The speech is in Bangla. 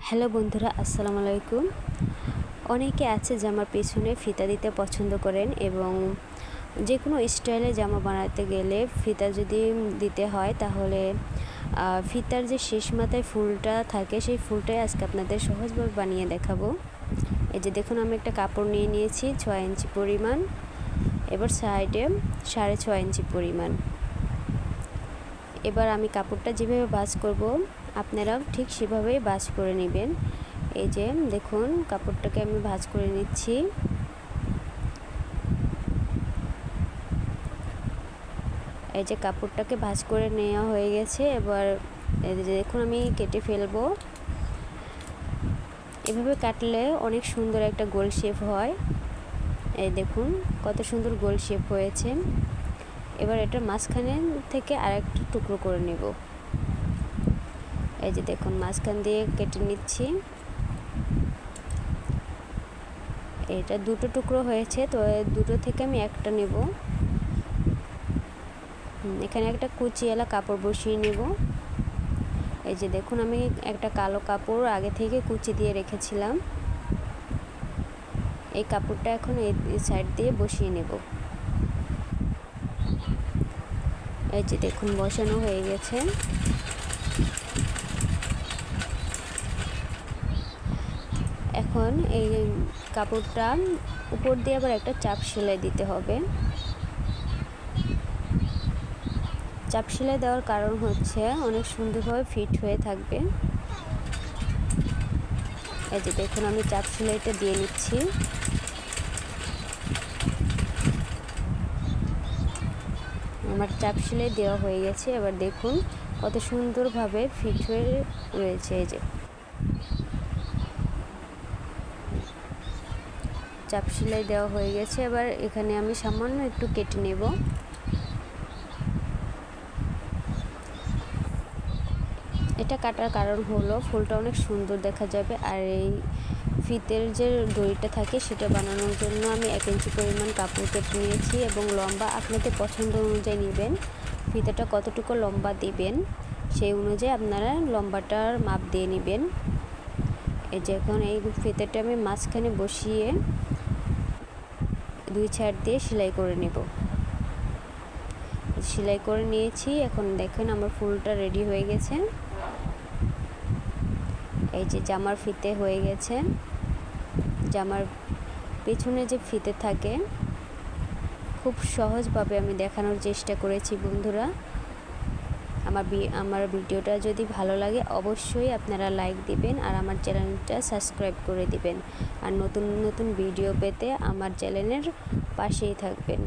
হ্যালো বন্ধুরা, আসসালামু আলাইকুম। অনেকে আছে জামার পেছনে ফিতা দিতে পছন্দ করেন এবং যে কোনো স্টাইলে জামা বানাতে গেলে ফিতা যদি দিতে হয় তাহলে ফিতার যে শেষ মাথায় ফুলটা থাকে সেই ফুলটাই আজকে আপনাদের সহজভাবে বানিয়ে দেখাবো। এই যে দেখুন, আমি একটা কাপড় নিয়ে নিয়েছি 6 ইঞ্চি পরিমাণ, এবার সাইডে 6.5 ইঞ্চি পরিমাণ। এবার আমি কাপড়টা যেভাবে ভাঁজ করব আপনারাও ঠিক সেভাবেই ভাঁজ করে নেবেন। এই যে দেখুন, কাপড়টাকে আমি ভাঁজ করে নিচ্ছি। এই যে কাপড়টাকে ভাঁজ করে নেওয়া হয়ে গেছে। এবার এই যে দেখুন, আমি কেটে ফেলবো। এভাবে কাটলে অনেক সুন্দর একটা গোল শেপ হয়। এই দেখুন কত সুন্দর গোল শেপ হয়েছে। এবার এটা মাঝখানে থেকে আরেকটা টুকরো করে নেব। এই যে দেখুন, মাঝখান দিয়ে কেটে নিচ্ছি। এটা দুটো টুকরো হয়েছে, তো দুটো থেকে আমি একটা নেব। এখানে একটা কুচিওয়ালা কাপড় বসিয়ে নেব। এই যে দেখুন, আমি একটা কালো কাপড় আগে থেকে কুচি দিয়ে রেখেছিলাম। এই কাপড়টা এখন এই সাইড দিয়ে বসিয়ে নেব। এই যে দেখুন, বসানো হয়ে গেছে। এখন এই কাপড়টা উপর দিয়ে আবার একটা চাপ সেলাই দিতে হবে। চাপ সেলাই দেওয়ার কারণ হচ্ছে অনেক সুন্দরভাবে ফিট হয়ে থাকবে। এই যে দেখুন, আমি চাপ সেলাইটা দিয়ে নিচ্ছি। আমার চাপ সেলাই দেওয়া হয়ে গেছে। এবার দেখুন কত সুন্দরভাবে ফিট হয়ে রয়েছে। এই যে চাপ সেলাই দেওয়া হয়ে গেছে। এবার এখানে আমি সামান্য একটু কেটে নেব। এটা কাটার কারণ হলো ফুলটা অনেক সুন্দর দেখা যাবে, আর এই ফিতের যে দড়িটা থাকে সেটা বানানোর জন্য আমি 1 ইঞ্চি পরিমাণ কাপড় কেটে নিয়েছি এবং লম্বা আপনাদের পছন্দ অনুযায়ী নেবেন। ফিতাটা কতটুকু লম্বা দিবেন সেই অনুযায়ী আপনারা লম্বাটার মাপ দিয়ে নেবেন। এই যে এখন এই ফিতাটা আমি মাঝখানে বসিয়ে 2 সাইড দিয়ে সেলাই করে নেব। সেলাই করে নিয়েছি। এখন দেখেন আমার ফুলটা রেডি হয়ে গেছে। এই যে জামার ফিতে হয়ে গেছে। জামার পেছনে যে ফিতে থাকে খুব সহজভাবে আমি দেখানোর চেষ্টা করেছি বন্ধুরা। আমার ভিডিওটা যদি ভালো লাগে অবশ্যই আপনারা লাইক দিবেন আর আমার চ্যানেলটা সাবস্ক্রাইব করে দিবেন, আর নতুন নতুন ভিডিও পেতে আমার চ্যানেলের পাশেই থাকবেন।